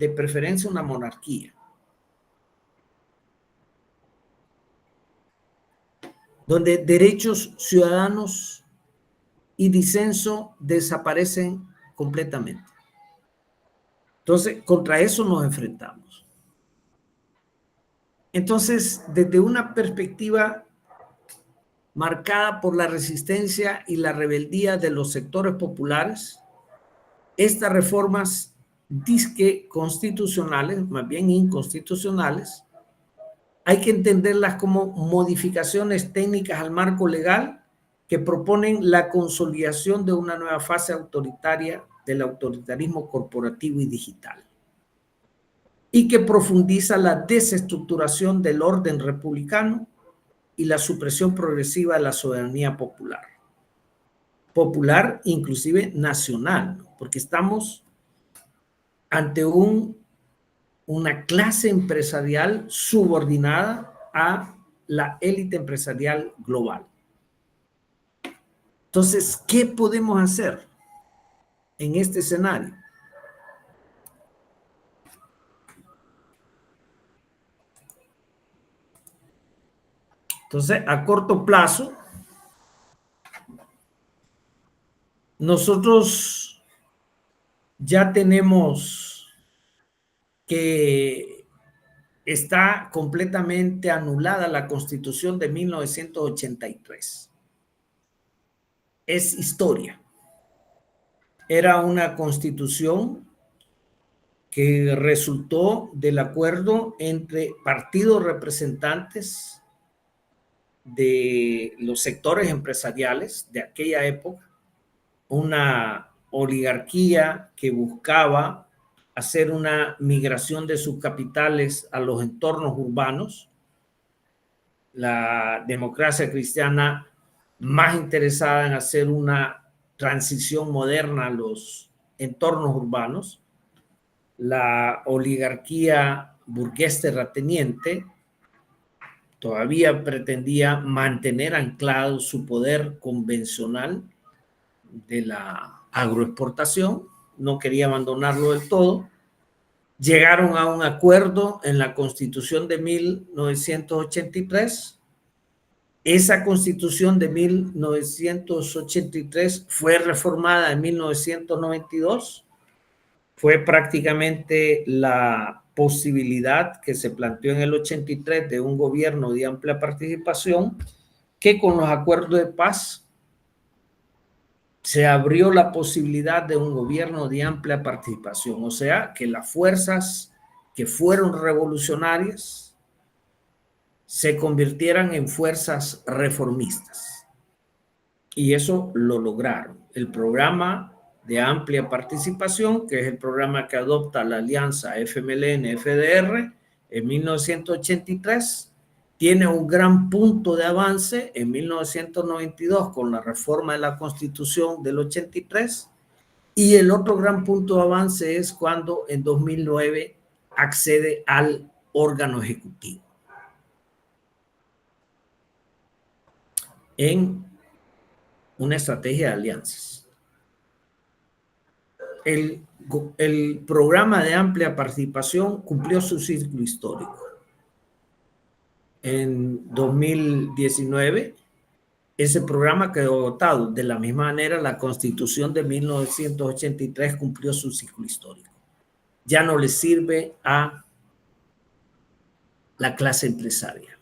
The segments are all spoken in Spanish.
de preferencia una monarquía, donde derechos ciudadanos y disenso desaparecen completamente. Entonces, contra eso nos enfrentamos. Entonces, desde una perspectiva marcada por la resistencia y la rebeldía de los sectores populares, estas reformas disque constitucionales, más bien inconstitucionales, hay que entenderlas como modificaciones técnicas al marco legal que proponen la consolidación de una nueva fase autoritaria del autoritarismo corporativo y digital, y que profundiza la desestructuración del orden republicano y la supresión progresiva de la soberanía popular. Popular, inclusive nacional, ¿no? Porque estamos ante una clase empresarial subordinada a la élite empresarial global. Entonces, ¿qué podemos hacer en este escenario? Entonces, a corto plazo, nosotros ya tenemos que está completamente anulada la Constitución de 1983. Es historia. Era una constitución que resultó del acuerdo entre partidos representantes de los sectores empresariales de aquella época, una oligarquía que buscaba hacer una migración de sus capitales a los entornos urbanos, la democracia cristiana más interesada en hacer una transición moderna a los entornos urbanos, la oligarquía burgués terrateniente todavía pretendía mantener anclado su poder convencional de la agroexportación, no quería abandonarlo del todo. Llegaron a un acuerdo en la Constitución de 1983. Esa Constitución de 1983 fue reformada en 1992. Fue prácticamente la posibilidad que se planteó en el 83 de un gobierno de amplia participación, que con los acuerdos de paz se abrió la posibilidad de un gobierno de amplia participación, o sea, que las fuerzas que fueron revolucionarias se convirtieran en fuerzas reformistas. Y eso lo lograron. El programa de amplia participación, que es el programa que adopta la alianza FMLN-FDR en 1983, tiene un gran punto de avance en 1992 con la reforma de la Constitución del 83, y el otro gran punto de avance es cuando en 2009 accede al órgano ejecutivo. En una estrategia de alianzas. El programa de amplia participación cumplió su ciclo histórico. En 2019, ese programa quedó agotado. De la misma manera, la Constitución de 1983 cumplió su ciclo histórico. Ya no le sirve a la clase empresaria.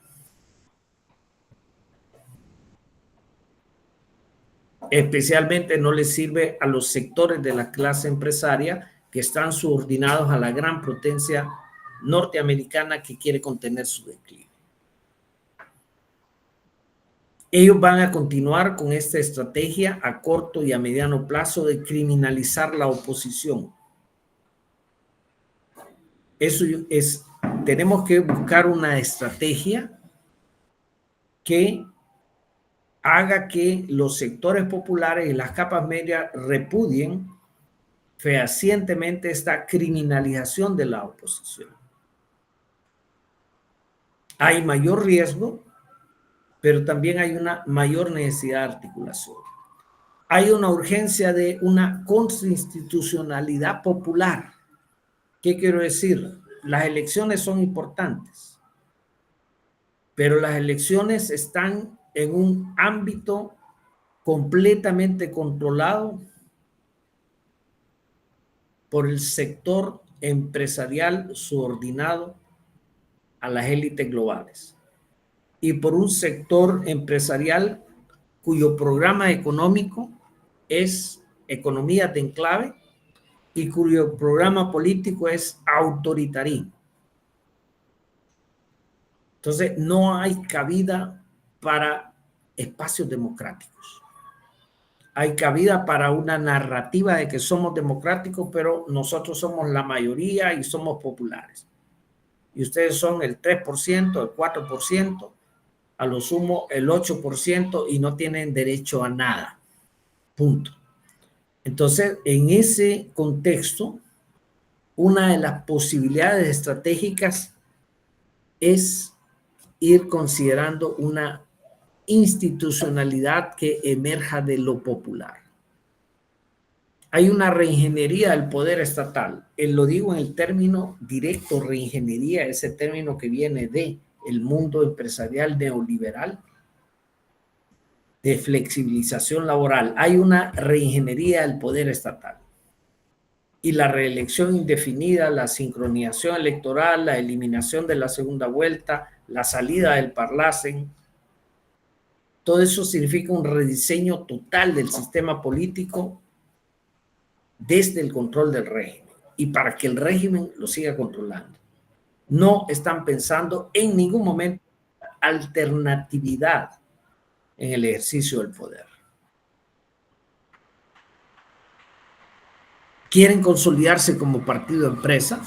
Especialmente no le sirve a los sectores de la clase empresaria que están subordinados a la gran potencia norteamericana que quiere contener su declive. Ellos van a continuar con esta estrategia a corto y a mediano plazo de criminalizar la oposición. Eso es, tenemos que buscar una estrategia que haga que los sectores populares y las capas medias repudien fehacientemente esta criminalización de la oposición. Hay mayor riesgo, pero también hay una mayor necesidad de articulación. Hay una urgencia de una constitucionalidad popular ¿Qué quiero decir? Las elecciones son importantes, pero las elecciones están en un ámbito completamente controlado por el sector empresarial subordinado a las élites globales y por un sector empresarial cuyo programa económico es economía de enclave y cuyo programa político es autoritarismo. Entonces, no hay cabida para espacios democráticos. Hay cabida para una narrativa de que somos democráticos, pero nosotros somos la mayoría y somos populares. Y ustedes son el 3%, el 4%, a lo sumo el 8% y no tienen derecho a nada. Punto. Entonces, en ese contexto, una de las posibilidades estratégicas es ir considerando una institucionalidad que emerja de lo popular. Hay una reingeniería del poder estatal. Lo digo en el término directo, reingeniería, ese término que viene de el mundo empresarial neoliberal, de flexibilización laboral. Hay una reingeniería del poder estatal. Y la reelección indefinida, la sincronización electoral, la eliminación de la segunda vuelta, la salida del Parlacen, todo eso significa un rediseño total del sistema político desde el control del régimen y para que el régimen lo siga controlando. No están pensando en ningún momento alternatividad en el ejercicio del poder. Quieren consolidarse como partido empresa,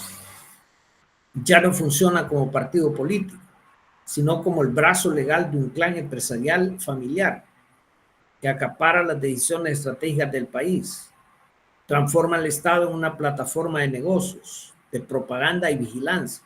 ya no funciona como partido político, sino como el brazo legal de un clan empresarial familiar que acapara las decisiones estratégicas del país. Transforma el Estado en una plataforma de negocios, de propaganda y vigilancia.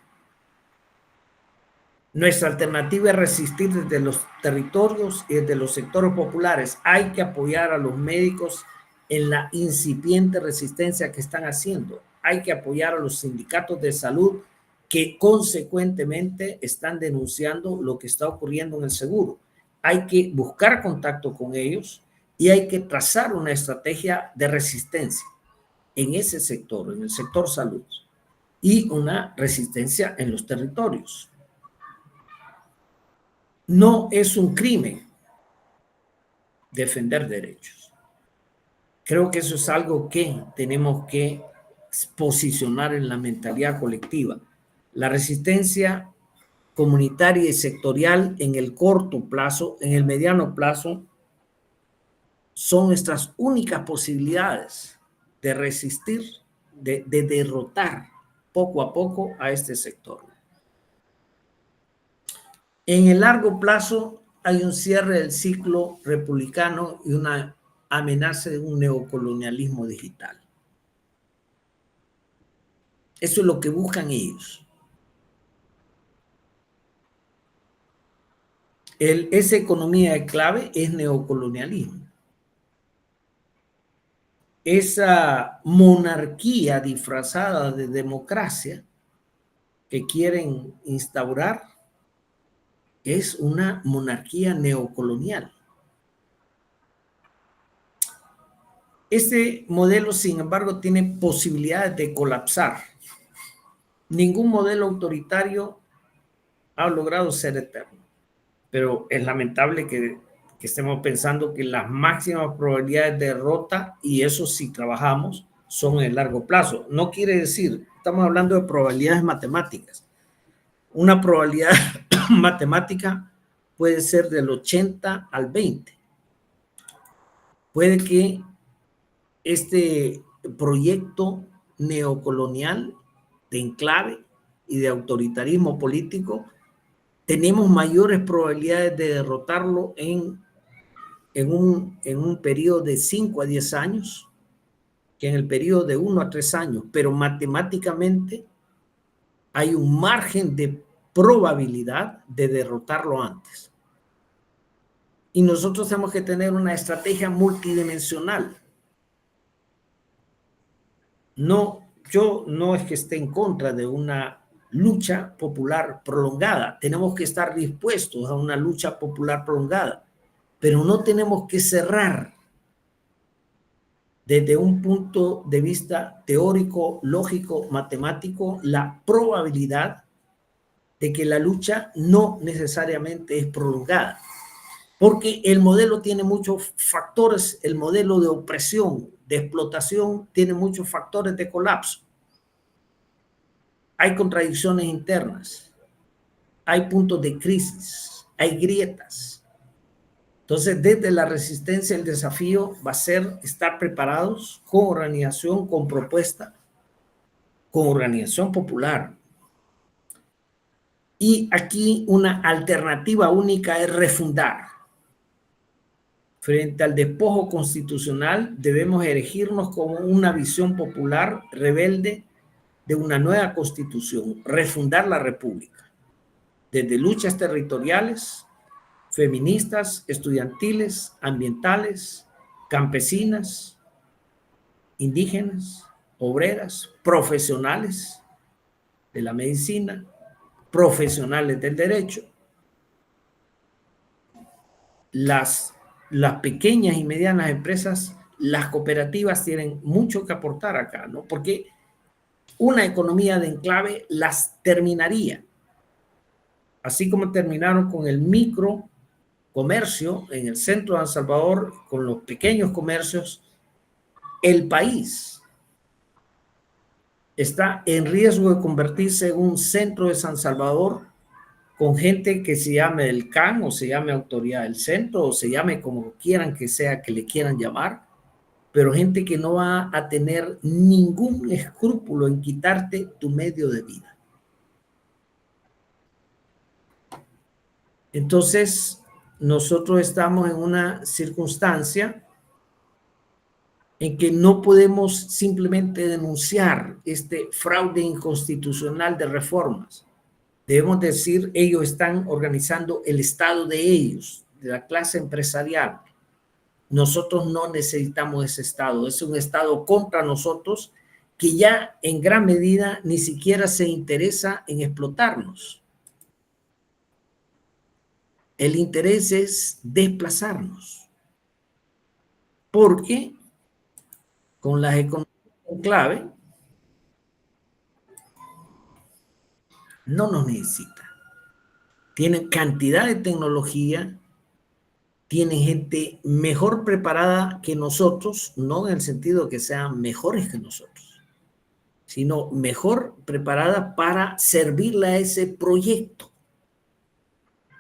Nuestra alternativa es resistir desde los territorios y desde los sectores populares. Hay que apoyar a los médicos en la incipiente resistencia que están haciendo. Hay que apoyar a los sindicatos de salud que consecuentemente están denunciando lo que está ocurriendo en el seguro. Hay que buscar contacto con ellos y hay que trazar una estrategia de resistencia en ese sector, en el sector salud, y una resistencia en los territorios. No es un crimen defender derechos. Creo que eso es algo que tenemos que posicionar en la mentalidad colectiva. La resistencia comunitaria y sectorial en el corto plazo, en el mediano plazo, son nuestras únicas posibilidades de resistir, de derrotar poco a poco a este sector. En el largo plazo hay un cierre del ciclo republicano y una amenaza de un neocolonialismo digital. Eso es lo que buscan ellos. Esa economía de clave es neocolonialismo. Esa monarquía disfrazada de democracia que quieren instaurar es una monarquía neocolonial. Este modelo, sin embargo, tiene posibilidades de colapsar. Ningún modelo autoritario ha logrado ser eterno, pero es lamentable que estemos pensando que las máximas probabilidades de derrota, y eso si trabajamos, son en el largo plazo. No quiere decir, estamos hablando de probabilidades matemáticas. Una probabilidad matemática puede ser del 80 al 20. Puede que este proyecto neocolonial de enclave y de autoritarismo político, tenemos mayores probabilidades de derrotarlo en un periodo de 5 a 10 años que en el periodo de 1 a 3 años, pero matemáticamente hay un margen de probabilidad de derrotarlo antes. Y nosotros tenemos que tener una estrategia multidimensional. No yo no es que esté en contra de una lucha popular prolongada. Tenemos que estar dispuestos a una lucha popular prolongada, pero no tenemos que cerrar desde un punto de vista teórico, lógico, matemático, la probabilidad de que la lucha no necesariamente es prolongada, porque el modelo tiene muchos factores, el modelo de opresión, de explotación, tiene muchos factores de colapso. Hay contradicciones internas, hay puntos de crisis, hay grietas. Entonces, desde la resistencia, el desafío va a ser estar preparados con organización, con propuesta, con organización popular. Y aquí una alternativa única es refundar. Frente al despojo constitucional, debemos erigirnos como una visión popular rebelde de una nueva constitución, refundar la república, desde luchas territoriales, feministas, estudiantiles, ambientales, campesinas, indígenas, obreras, profesionales de la medicina, profesionales del derecho, las pequeñas y medianas empresas, las cooperativas tienen mucho que aportar acá, ¿no? Porque una economía de enclave las terminaría, así como terminaron con el microcomercio en el centro de San Salvador, con los pequeños comercios. El país está en riesgo de convertirse en un centro de San Salvador con gente que se llame el CAN o se llame Autoridad del Centro o se llame como quieran que sea que le quieran llamar, pero gente que no va a tener ningún escrúpulo en quitarte tu medio de vida. Entonces, nosotros estamos en una circunstancia en que no podemos simplemente denunciar este fraude inconstitucional de reformas. Debemos decir, ellos están organizando el Estado de ellos, de la clase empresarial. Nosotros no necesitamos ese Estado, es un Estado contra nosotros que ya en gran medida ni siquiera se interesa en explotarnos. El interés es desplazarnos, porque con las economías en clave no nos necesita. Tienen cantidad de tecnología, tienen gente mejor preparada que nosotros, no en el sentido de que sean mejores que nosotros, sino mejor preparada para servirle a ese proyecto.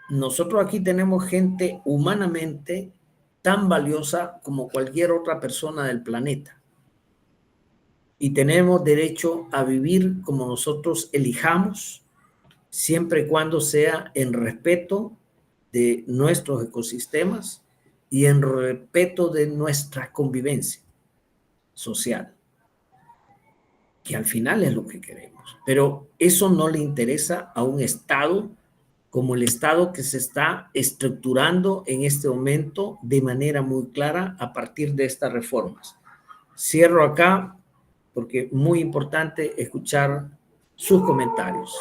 Nosotros aquí tenemos gente humanamente tan valiosa como cualquier otra persona del planeta. Y tenemos derecho a vivir como nosotros elijamos, siempre y cuando sea en respeto de nuestros ecosistemas y en respeto de nuestra convivencia social, que al final es lo que queremos. Pero eso no le interesa a un Estado como el Estado que se está estructurando en este momento de manera muy clara a partir de estas reformas. Cierro acá porque es muy importante escuchar sus comentarios.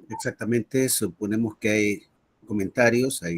Exactamente, suponemos que hay comentarios, hay